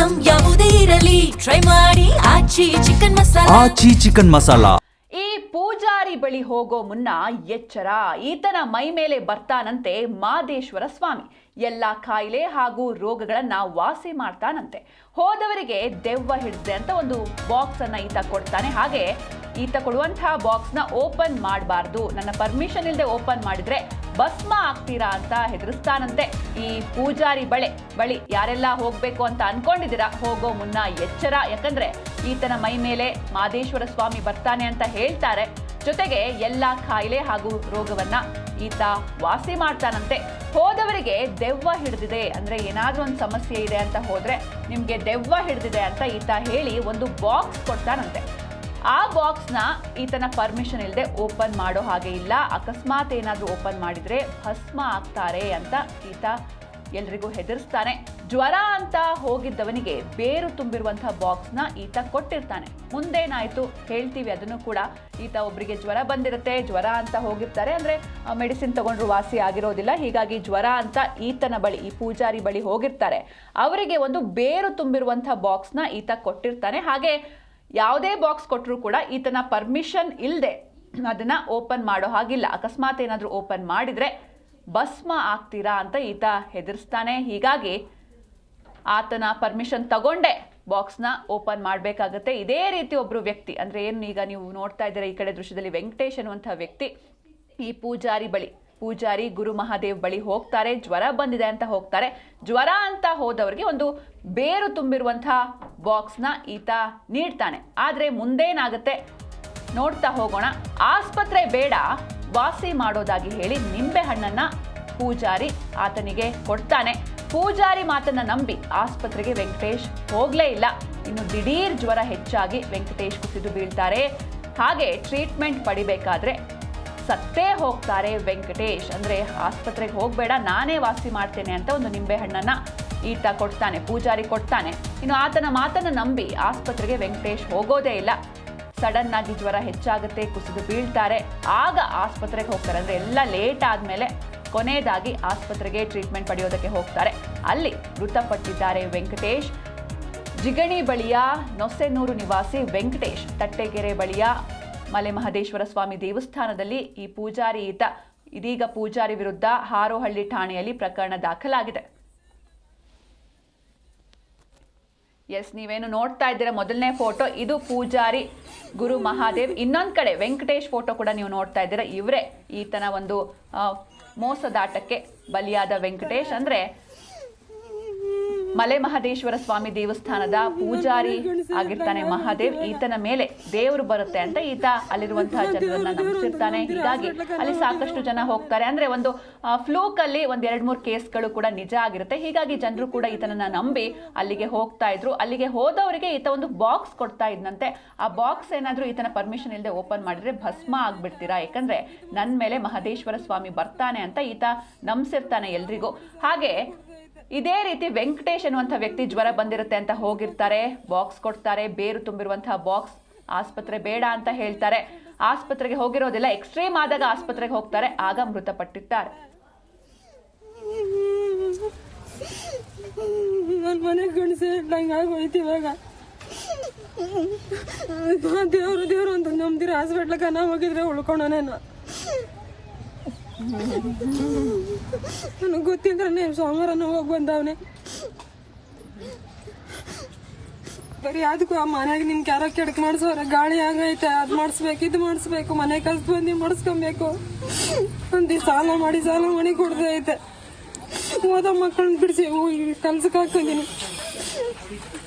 Item ಯಾವುದೇ ಇರಲಿ try ಮಾಡಿ ಆಚಿ ಚಿಕನ್ ಮಸಾಲಾ. ಆಚಿ ಚಿಕನ್ ಮಸಾಲಾ. ಈ ಪೂಜಾರಿ ಬಳಿ ಹೋಗೋ ಮುನ್ನ ಎಚ್ಚರ, ಈತನ ಮೈ ಮೇಲೆ ಬರ್ತಾನಂತೆ ಮಾದೇಶ್ವರ ಸ್ವಾಮಿ. ಎಲ್ಲ ಕಾಯಿಲೆ ಹಾಗೂ ರೋಗಗಳನ್ನ ವಾಸಿ ಮಾಡ್ತಾನಂತೆ. ಹೋದವರಿಗೆ ದೆವ್ವ ಹಿಡಿದೆ ಅಂತ ಒಂದು ಬಾಕ್ಸ್ ಅನ್ನ ಈತ ಕೊಡ್ತಾನೆ. ಹಾಗೆ ಈತ ಕೊಡುವಂತಹ ಬಾಕ್ಸ್ ನ ಓಪನ್ ಮಾಡಬಾರ್ದು, ನನ್ನ ಪರ್ಮಿಷನ್ ಇಲ್ಲದೆ ಓಪನ್ ಮಾಡಿದ್ರೆ ಭಸ್ಮ ಆಗ್ತೀರಾ ಅಂತ ಹೆದರಿಸ್ತಾನಂತೆ. ಈ ಪೂಜಾರಿ ಬಳಿ ಯಾರೆಲ್ಲ ಹೋಗ್ಬೇಕು ಅಂತ ಅನ್ಕೊಂಡಿದ್ದೀರಾ, ಹೋಗೋ ಮುನ್ನ ಎಚ್ಚರ. ಯಾಕಂದ್ರೆ ಈತನ ಮೈ ಮೇಲೆ ಮಾದೇಶ್ವರ ಸ್ವಾಮಿ ಬರ್ತಾನೆ ಅಂತ ಹೇಳ್ತಾರೆ. ಜೊತೆಗೆ ಎಲ್ಲ ಕಾಯಿಲೆ ಹಾಗೂ ರೋಗವನ್ನ ಈತ ವಾಸಿ ಮಾಡ್ತಾನಂತೆ. ಹೋದವರಿಗೆ ದೆವ್ವ ಹಿಡಿದಿದೆ ಅಂದ್ರೆ ಏನಾದ್ರೂ ಒಂದು ಸಮಸ್ಯೆ ಇದೆ ಅಂತ ಹೋದ್ರೆ ನಿಮ್ಗೆ ದೆವ್ವ ಹಿಡಿದಿದೆ ಅಂತ ಈತ ಹೇಳಿ ಒಂದು ಬಾಕ್ಸ್ ಕೊಡ್ತಾನಂತೆ. ಆ ಬಾಕ್ಸ್ನ ಈತನ ಪರ್ಮಿಷನ್ ಇಲ್ಲದೆ ಓಪನ್ ಮಾಡೋ ಹಾಗೆ ಇಲ್ಲ. ಅಕಸ್ಮಾತ್ ಏನಾದರೂ ಓಪನ್ ಮಾಡಿದ್ರೆ ಭಸ್ಮ ಆಗ್ತಾರೆ ಅಂತ ಈತ ಎಲ್ರಿಗೂ ಹೆದರಿಸ್ತಾನೆ. ಜ್ವರ ಅಂತ ಹೋಗಿದ್ದವನಿಗೆ ಬೇರು ತುಂಬಿರುವಂತಹ ಬಾಕ್ಸ್ನ ಈತ ಕೊಟ್ಟಿರ್ತಾನೆ. ಮುಂದೇನಾಯ್ತು ಹೇಳ್ತೀವಿ ಅದನ್ನು ಕೂಡ. ಈತ ಒಬ್ಬರಿಗೆ ಜ್ವರ ಬಂದಿರುತ್ತೆ, ಜ್ವರ ಅಂತ ಹೋಗಿರ್ತಾರೆ, ಅಂದ್ರೆ ಮೆಡಿಸಿನ್ ತಗೊಂಡ್ರು ವಾಸಿ ಆಗಿರೋದಿಲ್ಲ. ಹೀಗಾಗಿ ಜ್ವರ ಅಂತ ಈತನ ಬಳಿ, ಈ ಪೂಜಾರಿ ಬಳಿ ಹೋಗಿರ್ತಾರೆ. ಅವರಿಗೆ ಒಂದು ಬೇರು ತುಂಬಿರುವಂತಹ ಬಾಕ್ಸ್ನ ಈತ ಕೊಟ್ಟಿರ್ತಾನೆ. ಹಾಗೆ ಯಾವುದೇ ಬಾಕ್ಸ್ ಕೊಟ್ಟರು ಕೂಡ ಈತನ ಪರ್ಮಿಷನ್ ಇಲ್ಲದೆ ಅದನ್ನ ಓಪನ್ ಮಾಡೋ ಹಾಗಿಲ್ಲ. ಅಕಸ್ಮಾತ್ ಏನಾದರೂ ಓಪನ್ ಮಾಡಿದ್ರೆ ಭಸ್ಮ ಆಗ್ತೀರಾ ಅಂತ ಈತ ಹೆದರಿಸ್ತಾನೆ. ಹೀಗಾಗಿ ಆತನ ಪರ್ಮಿಷನ್ ತಗೊಂಡೆ ಬಾಕ್ಸ್ನ ಓಪನ್ ಮಾಡಬೇಕಾಗತ್ತೆ. ಇದೇ ರೀತಿ ಒಬ್ಬರು ವ್ಯಕ್ತಿ, ಅಂದ್ರೆ ಏನು ಈಗ ನೀವು ನೋಡ್ತಾ ಇದ್ದೀರಾ ಈ ಕಡೆ ದೃಶ್ಯದಲ್ಲಿ, ವೆಂಕಟೇಶ್ ಅನ್ನುವಂಥ ವ್ಯಕ್ತಿ ಈ ಪೂಜಾರಿ ಗುರು ಮಹಾದೇವ್ ಬಳಿ ಹೋಗ್ತಾರೆ. ಜ್ವರ ಬಂದಿದೆ ಅಂತ ಹೋಗ್ತಾರೆ. ಜ್ವರ ಅಂತ ಹೋದವರಿಗೆ ಒಂದು ಬೇರು ತುಂಬಿರುವಂತಹ ಬಾಕ್ಸ್ನ ಈತ ನೀಡ್ತಾನೆ. ಆದರೆ ಮುಂದೇನಾಗುತ್ತೆ ನೋಡ್ತಾ ಹೋಗೋಣ. ಆಸ್ಪತ್ರೆ ಬೇಡ, ವಾಸಿ ಮಾಡೋದಾಗಿ ಹೇಳಿ ನಿಂಬೆ ಹಣ್ಣನ್ನ ಪೂಜಾರಿ ಆತನಿಗೆ ಕೊಡ್ತಾನೆ. ಪೂಜಾರಿ ಮಾತನ್ನ ನಂಬಿ ಆಸ್ಪತ್ರೆಗೆ ವೆಂಕಟೇಶ್ ಹೋಗ್ಲೇ ಇಲ್ಲ. ಇನ್ನು ದಿಢೀರ್ ಜ್ವರ ಹೆಚ್ಚಾಗಿ ವೆಂಕಟೇಶ್ ಕುಸಿದು ಬೀಳ್ತಾರೆ. ಹಾಗೆ ಟ್ರೀಟ್ಮೆಂಟ್ ಪಡಿಬೇಕಾದ್ರೆ ಸತ್ತೇ ಹೋಗ್ತಾರೆ ವೆಂಕಟೇಶ್. ಅಂದ್ರೆ ಆಸ್ಪತ್ರೆಗೆ ಹೋಗಬೇಡ, ನಾನೇ ವಾಸಿ ಮಾಡ್ತೇನೆ ಅಂತ ಒಂದು ನಿಂಬೆ ಹಣ್ಣನ್ನ ಈತ ಕೊಡ್ತಾನೆ, ಪೂಜಾರಿ ಕೊಡ್ತಾನೆ. ಇನ್ನು ಆತನ ಮಾತನ್ನ ನಂಬಿ ಆಸ್ಪತ್ರೆಗೆ ವೆಂಕಟೇಶ್ ಹೋಗೋದೇ ಇಲ್ಲ. ಸಡನ್ ಆಗಿ ಜ್ವರ ಹೆಚ್ಚಾಗುತ್ತೆ, ಕುಸಿದು ಬೀಳ್ತಾರೆ. ಆಗ ಆಸ್ಪತ್ರೆಗೆ ಹೋಗ್ತಾರೆ. ಅಂದ್ರೆ ಎಲ್ಲ ಲೇಟ್ ಆದ್ಮೇಲೆ ಕೊನೆಯದಾಗಿ ಆಸ್ಪತ್ರೆಗೆ ಟ್ರೀಟ್ಮೆಂಟ್ ಪಡೆಯೋದಕ್ಕೆ ಹೋಗ್ತಾರೆ. ಅಲ್ಲಿ ಮೃತಪಟ್ಟಿದ್ದಾರೆ ವೆಂಕಟೇಶ್. ಜಿಗಣಿ ಬಳಿಯ ನೊಸೆನೂರು ನಿವಾಸಿ ವೆಂಕಟೇಶ್ ತಟ್ಟೆಗೆರೆ ಬಳಿಯ ಮಲೆ ಮಹದೇಶ್ವರ ಸ್ವಾಮಿ ದೇವಸ್ಥಾನದಲ್ಲಿ ಈ ಪೂಜಾರಿ ಈತ. ಇದೀಗ ಪೂಜಾರಿ ವಿರುದ್ಧ ಹಾರೋಹಳ್ಳಿ ಠಾಣೆಯಲ್ಲಿ ಪ್ರಕರಣ ದಾಖಲಾಗಿದೆ. ಎಸ್, ನೀವೇನು ನೋಡ್ತಾ ಇದ್ದೀರಾ ಮೊದಲನೇ ಫೋಟೋ, ಇದು ಪೂಜಾರಿ ಗುರು ಮಹಾದೇವ್. ಇನ್ನೊಂದ್ ಕಡೆ ವೆಂಕಟೇಶ್ ಫೋಟೋ ಕೂಡ ನೀವು ನೋಡ್ತಾ ಇದ್ದೀರಾ. ಇವರೇ ಈತನ ಒಂದು ಮೋಸದಾಟಕ್ಕೆ ಬಲಿಯಾದ ವೆಂಕಟೇಶ್. ಅಂದ್ರೆ ಮಲೆ ಮಹದೇಶ್ವರ ಸ್ವಾಮಿ ದೇವಸ್ಥಾನದ ಪೂಜಾರಿ ಆಗಿರ್ತಾನೆ ಮಹಾದೇವ್. ಈತನ ಮೇಲೆ ದೇವರು ಬರುತ್ತೆ ಅಂತ ಈತ ಅಲ್ಲಿರುವಂತಹ ಜನರನ್ನ ನಂಬಿಸಿರ್ತಾನೆ. ಹೀಗಾಗಿ ಅಲ್ಲಿ ಸಾಕಷ್ಟು ಜನ ಹೋಗ್ತಾರೆ. ಅಂದ್ರೆ ಒಂದು ಫ್ಲೂಕ್ ಅಲ್ಲಿ ಒಂದ್ 2-3 ಕೇಸ್ಗಳು ಕೂಡ ನಿಜ ಆಗಿರುತ್ತೆ. ಹೀಗಾಗಿ ಜನರು ಕೂಡ ಈತನನ್ನ ನಂಬಿ ಅಲ್ಲಿಗೆ ಹೋಗ್ತಾ ಇದ್ರು. ಅಲ್ಲಿಗೆ ಹೋದವರಿಗೆ ಈತ ಒಂದು ಬಾಕ್ಸ್ ಕೊಡ್ತಾ ಇದ್ನಂತೆ. ಆ ಬಾಕ್ಸ್ ಏನಾದ್ರೂ ಈತನ ಪರ್ಮಿಷನ್ ಇಲ್ಲದೆ ಓಪನ್ ಮಾಡಿದ್ರೆ ಭಸ್ಮ ಆಗ್ಬಿಡ್ತೀರಾ, ಯಾಕಂದ್ರೆ ನನ್ ಮೇಲೆ ಮಹದೇಶ್ವರ ಸ್ವಾಮಿ ಬರ್ತಾನೆ ಅಂತ ಈತ ನಂಬಿಸಿರ್ತಾನೆ ಎಲ್ರಿಗೂ. ಹಾಗೆ ಇದೇ ರೀತಿ ವೆಂಕಟೇಶ್ ಅನ್ನುವಂಥ ವ್ಯಕ್ತಿ ಜ್ವರ ಬಂದಿರುತ್ತೆ ಅಂತ ಹೋಗಿರ್ತಾರೆ, ಬಾಕ್ಸ್ ಕೊಡ್ತಾರೆ, ಬೇರು ತುಂಬಿರುವಂತಹ ಬಾಕ್ಸ್. ಆಸ್ಪತ್ರೆ ಬೇಡ ಅಂತ ಹೇಳ್ತಾರೆ. ಆಸ್ಪತ್ರೆಗೆ ಹೋಗಿರೋದಿಲ್ಲ, ಎಕ್ಸ್ಟ್ರೀಮ್ ಆದಾಗ ಆಸ್ಪತ್ರೆಗೆ ಹೋಗ್ತಾರೆ, ಆಗ ಮೃತಪಟ್ಟಿದ್ದಾರೆ. ಮನೆ ಗಣಿಸಿ ಹೋಯ್ತು. ಇವಾಗ ದೇವ್ರು ಅಂತ ನಮ್ದಿರ ಹಾಸ್ಪಿಟ್ಲಿಗೆ ನಾವು ಹೋಗಿದ್ರೆ ಉಳ್ಕೊಂಡನೇನ. ನನಗೆ ಗೊತ್ತಿದ್ರೆ ಸೋಮವಾರನ ಹೋಗಿ ಬಂದವನೆ. ಬರೀ ಅದಕ್ಕೂ ಆ ಮನೆಯಾಗ ನಿಮ್ಗೆ ಯಾರೋ ಕೆಡಕ್ ಮಾಡಿಸೋರ, ಗಾಳಿ ಆಗೈತೆ, ಅದು ಮಾಡಿಸ್ಬೇಕು, ಇದು ಮಾಡಿಸ್ಬೇಕು, ಮನೆ ಕಲ್ಸ್ ಬಂದು ಮಾಡಿಸ್ಕೊಬೇಕು ಅಂತ ಸಾಲ ಮಾಡಿ ಕೊಡ್ದೆ ಐತೆ. ಓದೋ ಮಕ್ಕಳನ್ನ ಬಿಡಿಸಿ ಕಲ್ಸಕ್ಕೆ ಹಾಕಿದ್ದೀನಿ.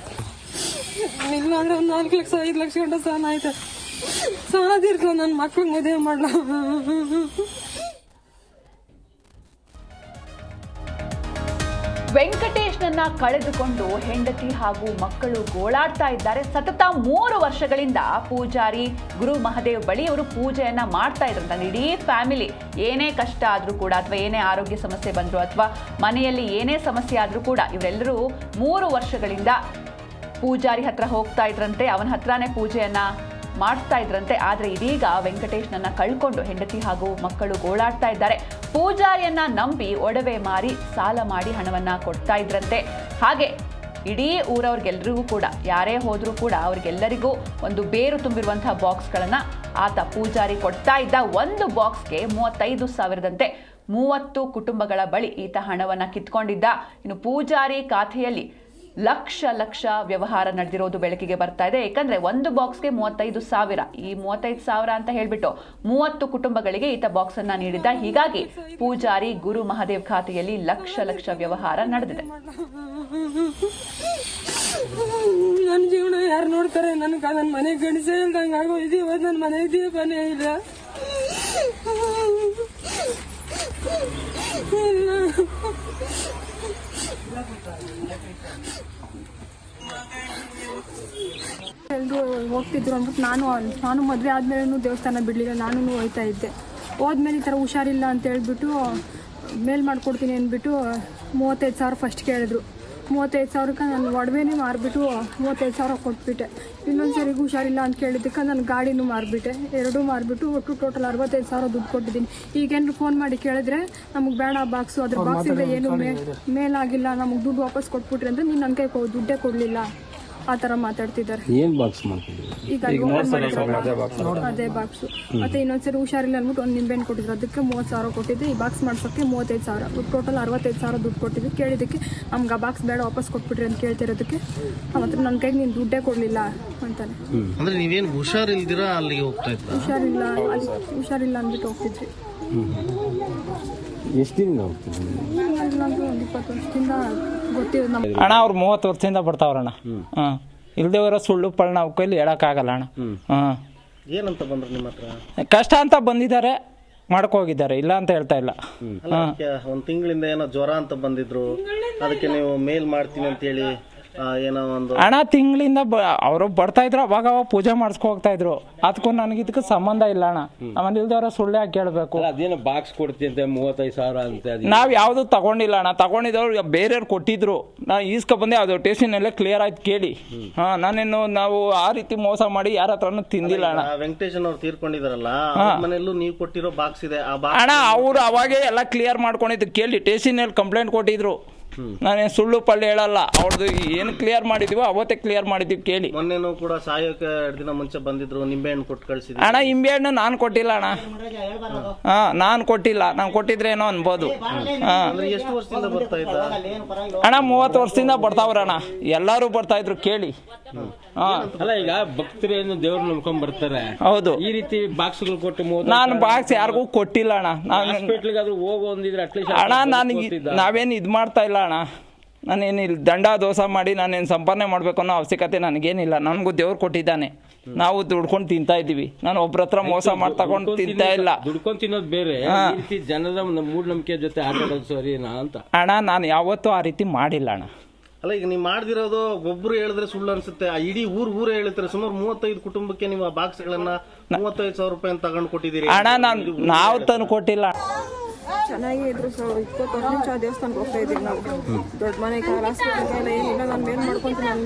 ಇಲ್ಲಾಂದ್ರೆ ಒಂದು 4 ಲಕ್ಷ 5 ಲಕ್ಷ ಗಂಟೆ ಸಾಲ ಐತೆ. ಸಾಲ ತೀರ್ಸ್ಲ ನನ್ನ ಮಕ್ಳಿಗೆ ಮದುವೆ ಮಾಡ್ಲ. ವೆಂಕಟೇಶ್ನನ್ನ ಕಳೆದುಕೊಂಡು ಹೆಂಡತಿ ಹಾಗೂ ಮಕ್ಕಳು ಗೋಳಾಡ್ತಾ ಇದ್ದಾರೆ. ಸತತ 3 ವರ್ಷಗಳಿಂದ ಪೂಜಾರಿ ಗುರು ಮಹಾದೇವ್ ಬಳಿ ಅವರು ಪೂಜೆಯನ್ನ ಮಾಡ್ತಾ ಇದ್ರಂತ. ಇಡೀ ಫ್ಯಾಮಿಲಿ ಏನೇ ಕಷ್ಟ ಆದ್ರೂ ಕೂಡ, ಅಥವಾ ಏನೇ ಆರೋಗ್ಯ ಸಮಸ್ಯೆ ಬಂದ್ರು, ಅಥವಾ ಮನೆಯಲ್ಲಿ ಏನೇ ಸಮಸ್ಯೆ ಆದ್ರೂ ಕೂಡ ಇವರೆಲ್ಲರೂ 3 ವರ್ಷಗಳಿಂದ ಪೂಜಾರಿ ಹತ್ರ ಹೋಗ್ತಾ ಇದ್ರಂತೆ. ಅವನ ಹತ್ರನೇ ಪೂಜೆಯನ್ನ ಮಾಡಿಸ್ತಾ ಇದ್ರಂತೆ. ಆದರೆ ಇದೀಗ ವೆಂಕಟೇಶ್ನನ್ನ ಕಳ್ಕೊಂಡು ಹೆಂಡತಿ ಹಾಗೂ ಮಕ್ಕಳು ಗೋಳಾಡ್ತಾ ಇದ್ದಾರೆ. ಪೂಜಾರಿಯನ್ನ ನಂಬಿ ಒಡವೆ ಮಾರಿ ಸಾಲ ಮಾಡಿ ಹಣವನ್ನ ಕೊಡ್ತಾ ಇದ್ರಂತೆ. ಹಾಗೆ ಇಡೀ ಊರವ್ರಿಗೆಲ್ಲರಿಗೂ ಕೂಡ ಯಾರೇ ಹೋದರೂ ಕೂಡ ಅವ್ರಿಗೆಲ್ಲರಿಗೂ ಒಂದು ಬೇರು ತುಂಬಿರುವಂತಹ ಬಾಕ್ಸ್ಗಳನ್ನು ಆತ ಪೂಜಾರಿ ಕೊಡ್ತಾ ಇದ್ದ. ಒಂದು ಬಾಕ್ಸ್ಗೆ 35,000ದಂತೆ 30 ಕುಟುಂಬಗಳ ಬಳಿ ಈತ ಹಣವನ್ನು ಕಿತ್ಕೊಂಡಿದ್ದ. ಇನ್ನು ಪೂಜಾರಿ ಖಾತೆಯಲ್ಲಿ ಲಕ್ಷ ವ್ಯವಹಾರ ನಡೆದಿರೋದು ಬೆಳಕಿಗೆ ಬರ್ತಾ ಇದೆ. ಯಾಕಂದ್ರೆ ಒಂದು ಬಾಕ್ಸ್ಗೆ 35,000, ಈ 35,000 ಅಂತ ಹೇಳ್ಬಿಟ್ಟು 30 ಕುಟುಂಬಗಳಿಗೆ ಈತ ಬಾಕ್ಸ್ ಅನ್ನ ನೀಡಿದ್ದ. ಹೀಗಾಗಿ ಪೂಜಾರಿ ಗುರು ಮಹಾದೇವ್ ಖಾತೆಯಲ್ಲಿ ಲಕ್ಷ ವ್ಯವಹಾರ ನಡೆದಿದೆ. ನನ್ನ ಜೀವನ ಯಾರು ನೋಡ್ತಾರೆ? ನನ್ನ ಮನೆ ಗಣಿಸೇ ಇಲ್ದಂಗೆ ಆಗೋಯ್ತು. ಇವತ್ತು ನನ್ನ ಮನೆಗೆ ದೀಪನೇ ಇಲ್ಲ. ಎಲ್ಲರೂ ಹೋಗ್ತಿದ್ರು ಅಂದ್ಬಿಟ್ಟು ನಾನು ಮದುವೆ ಆದ್ಮೇಲೆ ದೇವಸ್ಥಾನ ಬಿಡಲಿಲ್ಲ, ನಾನು ಹೋಗ್ತಾ ಇದ್ದೆ. ಹೋದ್ಮೇಲೆ ಈ ಥರ ಹುಷಾರಿಲ್ಲ ಅಂತ ಹೇಳ್ಬಿಟ್ಟು ಮೇಲ್ ಮಾಡ್ಕೊಡ್ತೀನಿ ಅಂದ್ಬಿಟ್ಟು 35,000 ಫಸ್ಟ್ ಕೇಳಿದ್ರು. 35,000ಕ್ಕೆ ನಾನು ಒಡವೆನೇ ಮಾರಿಬಿಟ್ಟು 35,000 ಕೊಟ್ಬಿಟ್ಟೆ. ಇನ್ನೊಂದು ಸರಿಗೆ ಹುಷಾರಿಲ್ಲ ಅಂತ ಕೇಳಿದ್ದಕ್ಕೆ ನಾನು ಗಾಡಿನೂ ಮಾರಿಬಿಟ್ಟೆ. ಎರಡೂ ಮಾರಿಬಿಟ್ಟು ಒಟ್ಟು ಟೋಟಲ್ 65,000 ದುಡ್ಡು ಕೊಟ್ಟಿದ್ದೀನಿ. ಈಗೇನು ಫೋನ್ ಮಾಡಿ ಕೇಳಿದ್ರೆ ನಮಗೆ ಬೇಡ ಬಾಕ್ಸು, ಅದ್ರ ಬಾಕ್ಸಿಂದ ಏನು ಮೇಲಾಗಿಲ್ಲ, ನಮಗೆ ದುಡ್ಡು ವಾಪಸ್ ಕೊಟ್ಬಿಟ್ರಿ ಅಂದರೆ ನೀನು ನನ್ನ ಕೈ ದುಡ್ಡೇ ಕೊಡಲಿಲ್ಲ, ಆ ಥರ ಮಾತಾಡ್ತಿದ್ದಾರೆ. ಏನು ಬಾಕ್ಸ್ ಮಾಡ್ತಿದ್ದೀವಿ? ಈಗ ಅದೇ ಬಾಕ್ಸು. ಮತ್ತೆ ಇನ್ನೊಂದ್ಸರಿ ಹುಷಾರಿಲ್ಲ ಅಂದ್ಬಿಟ್ಟು ಒಂದು ನಿಂಬೆಹಣ್ಣು ಕೊಟ್ಟಿದ್ರು, ಅದಕ್ಕೆ 30,000 ಕೊಟ್ಟಿದ್ದೆ. ಈ ಬಾಕ್ಸ್ ಮಾಡ್ಸೋಕ್ಕೆ 35,000, ಟೋಟಲ್ 65,000 ದುಡ್ಡು ಕೊಟ್ಟಿದ್ದೆ. ಕೇಳಿದ್ದಕ್ಕೆ ನಮ್ಗೆ ಆ ಬಾಕ್ಸ್ ಬೇಡ ವಾಪಸ್ ಕೊಟ್ಬಿಟ್ರಿ ಅಂತ ಕೇಳ್ತಿರೋದಕ್ಕೆ ಅವತ್ತು ನನ್ನ ಕೈಗೆ ನೀನು ದುಡ್ಡೇ ಕೊಡಲಿಲ್ಲ ಅಂತಾನೆ. ಅಂದ್ರೆ ನೀವೇನು ಹುಷಾರಿಲ್ದಿರಾ ಅಲ್ಲಿಗೆ ಹೋಗ್ತಾ ಇದ್ದ? ಹುಷಾರಿಲ್ಲ ಅಂದ್ಬಿಟ್ಟು ಹೋಗ್ತಿದ್ರಿ. ಎಷ್ಟು ದಿನ ಹೋಗ್ತೀವಿ? ಒಂದು 20 ವರ್ಷದಿಂದ ಗೊತ್ತಿರೋದು ನಮ್ಗೆ. ಅಣ್ಣ ಅವ್ರು 30 ವರ್ಷದಿಂದ ಬರ್ತಾವ್ರಣ್ಣ. ಹಾಂ, ಇಲ್ದೇ ಇರೋ ಸುಳ್ಳು ಪಳ್ಳ ನಾವು ಕೈಲಿ ಹೇಳೋಕ್ಕಾಗಲ್ಲ ಅಣ್ಣ. ಹಾಂ, ಏನಂತ ಬಂದ್ರು ನಿಮ್ಮ ಹತ್ರ? ಕಷ್ಟ ಅಂತ ಬಂದಿದ್ದಾರೆ, ಮಾಡ್ಕೋಗಿದ್ದಾರೆ, ಇಲ್ಲ ಅಂತ ಹೇಳ್ತಾ ಇಲ್ಲ. ಒಂದ್ ತಿಂಗಳಿಂದ ಏನೋ ಜ್ವರ ಅಂತ ಬಂದಿದ್ರು, ಅದಕ್ಕೆ ನೀವು ಮೇಲ್ ಮಾಡ್ತೀನಿ ಅಂತ ಹೇಳಿ ಏನೋ ಒಂದು ಹಣ ತಿಂಗಳಿಂದ ಅವರು ಬರ್ತಾ ಇದ್ರು, ಅವಾಗ ಪೂಜೆ ಮಾಡಿಸ್ಕೊ ಹೋಗ್ತಾ ಇದ್ರು. ಅದಕ್ಕೂ ನನಗೆ ಇದಕ್ಕೆ ಸಂಬಂಧ ಇಲ್ಲ ಅಣ್ಣ. ಆಮೇಲೆ ಇಲ್ದವ್ರ ಸುಳ್ಳು ಯಾಕೆ ಕೇಳಬೇಕು? ಅದೇನೋ ಬಾಕ್ಸ್ ಕೊಡ್ತೀಯಂತೆ 35,000 ಅಂತ. ನಾವು ಯಾವುದು ತಗೊಂಡಿಲ್ಲ ಅಣ್ಣ. ತಗೊಂಡಿದ್ದವ್ರು ಬೇರೆಯವ್ರು ಕೊಟ್ಟಿದ್ರು, ನಾನು ಈಸ್ಕೊ ಬಂದೆ. ಅದು ಟೇಷನಲ್ಲೇ ಕ್ಲಿಯರ್ ಆಯ್ತು ಕೇಳಿ. ಹಾಂ, ನಾನೇನು ನಾವು ಆ ರೀತಿ ಮೋಸ ಮಾಡಿ ಯಾರ ಹತ್ರನೂ ತಿಂದಿಲ್ಲ ಅಣ್ಣ. ವೆಂಕಟೇಶನ್ ಅವ್ರು ತೀರ್ಕೊಂಡಿದಾರಲ್ಲ, ಮನೆಯಲ್ಲೂ ನೀವು ಕೊಟ್ಟಿರೋ ಬಾಕ್ಸ್ ಇದೆ. ಅಣ್ಣ ಅವ್ರು ಅವಾಗೇ ಎಲ್ಲ ಕ್ಲಿಯರ್ ಮಾಡ್ಕೊಂಡಿದ್ದು ಕೇಳಿ ಟೇಷನಲ್ಲಿ ಕಂಪ್ಲೇಂಟ್ ಕೊಟ್ಟಿದ್ರು. ನಾನೇನು ಸುಳ್ಳು ಪಳ್ಳಿ ಹೇಳಲ್ಲ. ಅವ್ರದ್ದು ಏನು ಕ್ಲಿಯರ್ ಮಾಡಿದೀವೋ ಅವತ್ತೇ ಕ್ಲಿಯರ್ ಮಾಡಿದೀವಿ ಕೇಳಿ. ಮೊನ್ನೆನೂ ಕೂಡ ಸಾಯೋಕೆ 2 ದಿನ ಮುಂಚೆ ಬಂದಿದ್ರು, ನಿಂಬೆಹಣ್ಣು ಕೊಟ್ಟು ಕಳಿಸಿದ್ರು. ಅಣ್ಣ ನಿಂಬೆಹಣ್ಣು ನಾನು ಕೊಟ್ಟಿಲ್ಲ ಅಣ್ಣ. ಹಾಂ, ನಾನು ಕೊಟ್ಟಿಲ್ಲ. ನಾನು ಕೊಟ್ಟಿದ್ರೇನೋ ಅನ್ಬೋದು. ಹಾಂ, ಎಷ್ಟು ವರ್ಷದಿಂದ ಬರ್ತಾ ಇದ್ದ ಅಣ್ಣ? 30 ವರ್ಷದಿಂದ ಬರ್ತಾವ್ರಣ್ಣ. ಎಲ್ಲರೂ ಬರ್ತಾ ಇದ್ರು ಕೇಳಿ. ಅಲ್ಲ, ಈಗ ಭಕ್ತರೇನು ದೇವ್ರು ನಂಬ್ಕೊಂಡ್ ಬರ್ತಾರೆ. ಹೌದು, ಈ ರೀತಿ ಬಾಕ್ಸ್ಗಳು ಕೊಟ್ಟು ನಾನು ಬಾಕ್ಸ್ ಯಾರಿಗೂ ಕೊಟ್ಟಿಲ್ಲ ಅಣ್ಣ. ನಾನು ಹಾಸ್ಪಿಟ್ಲಿಗಾದ್ರೂ ಹೋಗೋ ಒಂದಿದ್ರೆ ಅಟ್ಲೀಸ್ಟ್ ಅಣ್ಣ ನಾವೇನು ಇದು ಮಾಡ್ತಾ ಇಲ್ಲ ಅಣ್ಣ. ನಾನೇನು ಇಲ್ಲಿ ದಂಡ ದೋಸ ಮಾಡಿ ನಾನೇನು ಸಂಪಾದನೆ ಮಾಡಬೇಕು ಅನ್ನೋ ಅವಶ್ಯಕತೆ ನನಗೇನಿಲ್ಲ. ನನಗೂ ದೇವ್ರು ಕೊಟ್ಟಿದ್ದಾನೆ. ನಾವು ದುಡ್ಕೊಂಡು ತಿಂತಾ ಇದ್ದೀವಿ. ನಾನು ಒಬ್ರ ಹತ್ರ ಮೋಸ ಮಾಡಿ ತಗೊಂಡು ತಿಂತಾ ಇಲ್ಲ. ದುಡ್ಕೊಂಡು ತಿನ್ನೋದು ಬೇರೆ, ಈ ರೀತಿ ಜನರ ಮೂಢನಂಬಿಕೆ ಜೊತೆ ಆಟ ಆಡೋದು ಸರಿನಾ ಅಂತ. ಅಣ್ಣ ನಾನು ಯಾವತ್ತೂ ಆ ರೀತಿ ಮಾಡಿಲ್ಲ ಅಣ್ಣ. ಅಲ್ಲ, ಈಗ ನೀವು ಮಾಡ್ದಿರೋದು ಒಬ್ರು ಹೇಳಿದ್ರೆ ಸುಳ್ಳು ಅನ್ಸುತ್ತೆ. ಆ ಇಡೀ ಊರೇ ಹೇಳ್ತಾರೆ. ಸುಮಾರು 35 ಕುಟುಂಬಕ್ಕೆ ನೀವು ಆ ಬಾಕ್ಸ್ ಗಳನ್ನ 35,000 ರೂಪಾಯಿ ತಗೊಂಡು ಕೊಟ್ಟಿದ್ದೀರಿ. ಅಣ್ಣ ನಾವು ತಂದು ಕೊಟ್ಟಿಲ್ಲ. ಚೆನ್ನಾಗಿ ಇದ್ರು. 20 ವರ್ಷ ದೇವಸ್ಥಾನಕ್ಕೆ ಹೋಗ್ತಾ ಇದ್ದೀವಿ ನಾವು. ದೊಡ್ಡ ಮನೆ ಹಾಸ್ಪಿಟಲ್ ಏನಿಲ್ಲ, ನಾನು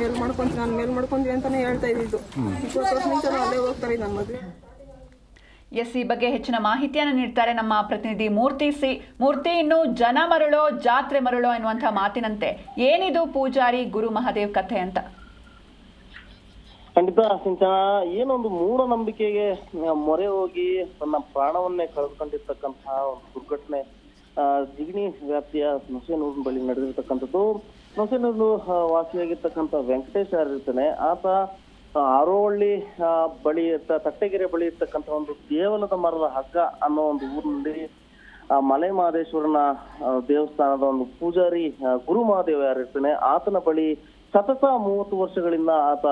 ಮೇಲ್ ಮಾಡ್ಕೊಂತೀನಿ ಅಂತಾನೆ ಹೇಳ್ತಾ ಇದ್ದಿದ್ದು. 20 ವರ್ಷ ಅಲ್ಲೇ ಹೋಗ್ತಾ ಇದ್ದೆ ನನ್ನ ಮದುವೆ. ಈ ಬಗ್ಗೆ ಹೆಚ್ಚಿನ ಮಾಹಿತಿಯನ್ನು ನೀಡ್ತಾರೆ ನಮ್ಮ ಪ್ರತಿನಿಧಿ ಮೂರ್ತಿ. ಇನ್ನು ಜನ ಮರಳೋ ಜಾತ್ರೆ ಮರಳೋ ಎನ್ನುವಂತಹ ಮಾತಿನಂತೆ ಏನಿದು ಪೂಜಾರಿ ಗುರು ಮಹಾದೇವ್ ಕಥೆ ಅಂತ? ಖಂಡಿತ ಸಿಂಚನ, ಏನೊಂದು ಮೂಢನಂಬಿಕೆಗೆ ಮೊರೆ ಹೋಗಿ ತನ್ನ ಪ್ರಾಣವನ್ನೇ ಕಳೆದುಕೊಂಡಿರ್ತಕ್ಕಂತಹ ಒಂದು ದುರ್ಘಟನೆ ಜಿಗಣಿ ವ್ಯಾಪ್ತಿಯ ನೊಸೇನೂರು ಬಳಿ ನಡೆದಿರ್ತಕ್ಕಂಥದ್ದು. ನೊಸೇನೂರು ವಾಸಿಯಾಗಿರ್ತಕ್ಕಂಥ ವೆಂಕಟೇಶ್ ಇರ್ತಾನೆ. ಆತ ಆರೋಹಳ್ಳಿ ಬಳಿ ತಟ್ಟೆಗೆರೆ ಬಳಿ ಇರ್ತಕ್ಕಂಥ ಒಂದು ದೇವಲದ ಮರದ ಹಗ್ಗ ಅನ್ನೋ ಒಂದು ಊರಿನಲ್ಲಿ ಮಲೆ ಮಹದೇಶ್ವರನ ದೇವಸ್ಥಾನದ ಒಂದು ಪೂಜಾರಿ ಗುರು ಮಹಾದೇವ ಯಾರಿರ್ತಾನೆ, ಆತನ ಬಳಿ ಸತತ 30 ವರ್ಷಗಳಿಂದ ಆತ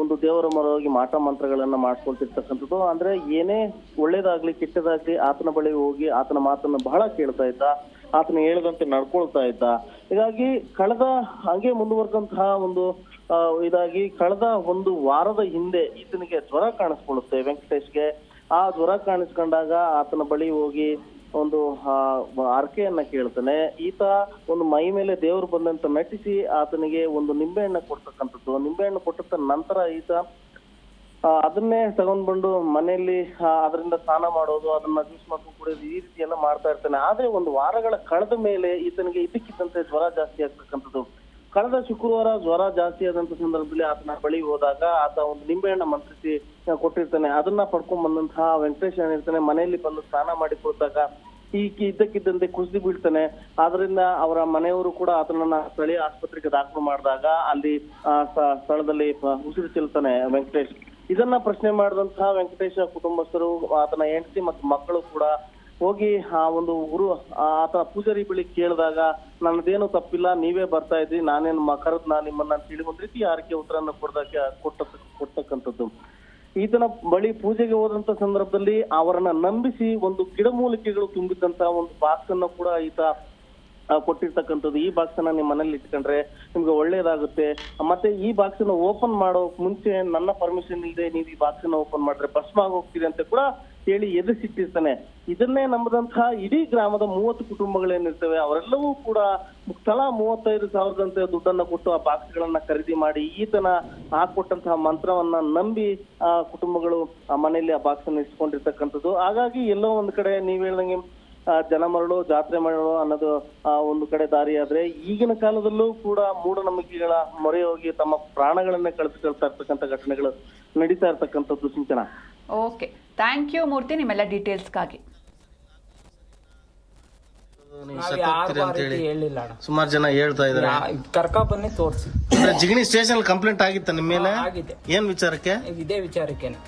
ಒಂದು ದೇವರ ಮರವಾಗಿ ಮಾಟ ಮಂತ್ರಗಳನ್ನ ಮಾಡ್ಕೊಳ್ತಿರ್ತಕ್ಕಂಥದ್ದು. ಅಂದ್ರೆ ಏನೇ ಒಳ್ಳೇದಾಗ್ಲಿ ಕೆಟ್ಟದಾಗ್ಲಿ ಆತನ ಬಳಿ ಹೋಗಿ ಆತನ ಮಾತನ್ನ ಬಹಳ ಕೇಳ್ತಾ ಇದ್ದ, ಆತನ ಹೇಳಿದಂತೆ ನಡ್ಕೊಳ್ತಾ ಇದ್ದ. ಹೀಗಾಗಿ ಹಂಗೆ ಮುಂದುವರೆದಂತಹ ಒಂದು ಇದಾಗಿ ಕಳೆದ ಒಂದು ವಾರದ ಹಿಂದೆ ಈತನಿಗೆ ಜ್ವರ ಕಾಣಿಸ್ಕೊಳ್ಳುತ್ತೆ ವೆಂಕಟೇಶ್ಗೆ. ಆ ಜ್ವರ ಕಾಣಿಸ್ಕೊಂಡಾಗ ಆತನ ಬಳಿ ಹೋಗಿ ಒಂದು ಅರ್ಕೆಯನ್ನ ಕೇಳ್ತಾನೆ. ಈತ ಒಂದು ಮೈ ಮೇಲೆ ದೇವರು ಬಂದಂತ ನಟಿಸಿ ಆತನಿಗೆ ಒಂದು ನಿಂಬೆಹಣ್ಣ ಕೊಡ್ತಕ್ಕಂಥದ್ದು. ನಿಂಬೆಹಣ್ಣು ಕೊಟ್ಟ ನಂತರ ಈತ ಅದನ್ನೇ ತಗೊಂಡ್ಬಂದು ಮನೆಯಲ್ಲಿ ಅದರಿಂದ ಸ್ನಾನ ಮಾಡೋದು, ಅದನ್ನ ಜ್ಯೂಸ್ ಮಾಡ್ಕೊಂಡು ಕುಡಿಯೋದು, ಈ ರೀತಿ ಎಲ್ಲ ಮಾಡ್ತಾ ಇರ್ತಾನೆ. ಆದ್ರೆ ಒಂದು ವಾರಗಳ ಕಳೆದ ಮೇಲೆ ಈತನಿಗೆ ಇದಕ್ಕಿದ್ದಂತೆ ಜ್ವರ ಜಾಸ್ತಿ ಆಗ್ತಕ್ಕಂಥದ್ದು. ಕಳೆದ ಶುಕ್ರವಾರ ಜ್ವರ ಜಾಸ್ತಿ ಆದಂತ ಸಂದರ್ಭದಲ್ಲಿ ಆತನ ಬಳಿ ಹೋದಾಗ ಆತ ಒಂದು ನಿಂಬೆಹಣ್ಣ ಮಂತ್ರಿಸಿ ಕೊಟ್ಟಿರ್ತಾನೆ. ಅದನ್ನ ಪಡ್ಕೊಂಡ್ ಬಂದಂತಹ ವೆಂಕಟೇಶ್ ಏನಿರ್ತಾನೆ ಮನೆಯಲ್ಲಿ ಬಂದು ಸ್ನಾನ ಮಾಡಿ ಕೊಟ್ಟಾಗ ಇದ್ದಕ್ಕಿದ್ದಂತೆ ಕುಸಿದು ಬೀಳ್ತಾನೆ. ಆದ್ರಿಂದ ಅವರ ಮನೆಯವರು ಕೂಡ ಆತನನ್ನ ಸ್ಥಳೀಯ ಆಸ್ಪತ್ರೆಗೆ ದಾಖಲು ಮಾಡಿದಾಗ ಅಲ್ಲಿ ಸ್ಥಳದಲ್ಲಿ ಉಸಿರು ಚೆಲ್ತಾನೆ ವೆಂಕಟೇಶ್. ಇದನ್ನ ಪ್ರಶ್ನೆ ಮಾಡಿದಂತಹ ವೆಂಕಟೇಶ ಕುಟುಂಬಸ್ಥರು, ಆತನ ಹೆಂಡತಿ ಮತ್ತು ಮಕ್ಕಳು ಕೂಡ ಹೋಗಿ ಆ ಒಂದು ಆತ ಪೂಜಾರಿ ಬಳಿ ಕೇಳಿದಾಗ ನನ್ನದೇನು ತಪ್ಪಿಲ್ಲ, ನೀವೇ ಬರ್ತಾ ಇದ್ರಿ, ನಾನೇನು ಕರೆದ್ ನಿಮ್ಮನ್ನ ತಿಳಿ ಒಂದ್ ರೀತಿ ಆರಕ್ಕೆ ಉತ್ತರನ ಕೊಡ್ತಕ್ಕಂಥದ್ದು. ಈತನ ಬಳಿ ಪೂಜೆಗೆ ಹೋದಂತ ಸಂದರ್ಭದಲ್ಲಿ ಅವರನ್ನ ನಂಬಿಸಿ ಒಂದು ಗಿಡಮೂಲಿಕೆಗಳು ತುಂಬಿದಂತಹ ಒಂದು ಬಾಕ್ಸ್ ಅನ್ನ ಕೂಡ ಈತ ಕೊಟ್ಟಿರ್ತಕ್ಕಂಥದ್ದು. ಈ ಬಾಕ್ಸ್ ಅನ್ನ ನಿಮ್ ಮನೇಲಿ ಇಟ್ಕೊಂಡ್ರೆ ನಿಮ್ಗೆ ಒಳ್ಳೇದಾಗುತ್ತೆ, ಮತ್ತೆ ಈ ಬಾಕ್ಸ್ ಅನ್ನ ಓಪನ್ ಮಾಡೋ ಮುಂಚೆ ನನ್ನ ಪರ್ಮಿಷನ್ ಇಲ್ಲದೆ ನೀವು ಈ ಬಾಕ್ಸ್ ಅನ್ನ ಓಪನ್ ಮಾಡಿದ್ರೆ ಭಸ್ಮ ಆಗೋಗ್ತೀರಿ ಅಂತ ಕೂಡ ಹೇಳಿ ಎದುರಿಸಿಟ್ಟಿರ್ತಾನೆ. ಇದನ್ನೇ ನಂಬದಂತಹ ಇಡೀ ಗ್ರಾಮದ 30 ಕುಟುಂಬಗಳೇನಿರ್ತವೆ ಅವರೆಲ್ಲವೂ ಕೂಡ ತಲಾ 35,000 ದುಡ್ಡನ್ನ ಕೊಟ್ಟು ಆ ಬಾಕ್ಸ್ ಗಳನ್ನ ಖರೀದಿ ಮಾಡಿ ಈತನ ಹಾಕೊಟ್ಟಂತಹ ಮಂತ್ರವನ್ನ ನಂಬಿ ಆ ಕುಟುಂಬಗಳು ಆ ಮನೆಯಲ್ಲಿ ಆ ಬಾಕ್ಸ್ ಅನ್ನ ಇಟ್ಕೊಂಡಿರ್ತಕ್ಕಂಥದ್ದು. ಹಾಗಾಗಿ ಎಲ್ಲೋ ಒಂದ್ ಕಡೆ ನೀವ್ ಹೇಳ್ದಂಗೆ ಜನ ಮರಳು ಜಾತ್ರೆ ಮರಳು ಅನ್ನೋದು ಒಂದು ಕಡೆ ದಾರಿಯಾದ್ರೆ, ಈಗಿನ ಕಾಲದಲ್ಲೂ ಕೂಡ ಮೂಢನಂಬಿಕೆಗಳ ಮೊರೆ ಹೋಗಿ ತಮ್ಮ ಪ್ರಾಣಗಳನ್ನೇ ಕಳೆದುಕೊಳ್ತಾ ಇರ್ತಕ್ಕಂಥ ಘಟನೆಗಳು ನಡೀತಾ ಇರ್ತಕ್ಕಂಥದ್ದು ಸಿಂಚನ. ಓಕೆ, ಥ್ಯಾಂಕ್ ಯು ಮೂರ್ತಿ ನಿಮ್ಮೆಲ್ಲ ಡೀಟೇಲ್ಸ್ಗಾಗಿ. ಹೇಳಿಲ್ಲ ಅಣ್ಣ, ಸುಮಾರು ಜನ ಹೇಳ್ತಾ ಇದಾರೆ. ಕರ್ಕ ಬನ್ನಿ ತೋರಿಸಿ. ಜಿಗಣಿ ಸ್ಟೇಷನ್ ಕಂಪ್ಲೇಂಟ್ ಆಗಿತ್ತ ನಿಮ್ಮ ಮೇಲೆ? ಆಗಿದೆ. ಏನ್ ವಿಚಾರಕ್ಕೆ? ಇದೇ ವಿಚಾರಕ್ಕೇನೆ.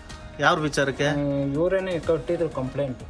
ಯಾವ ವಿಚಾರಕ್ಕೆ? ಇವರೇನೆ ಕೊಟ್ಟಿದ್ರು ಕಂಪ್ಲೇಂಟ್.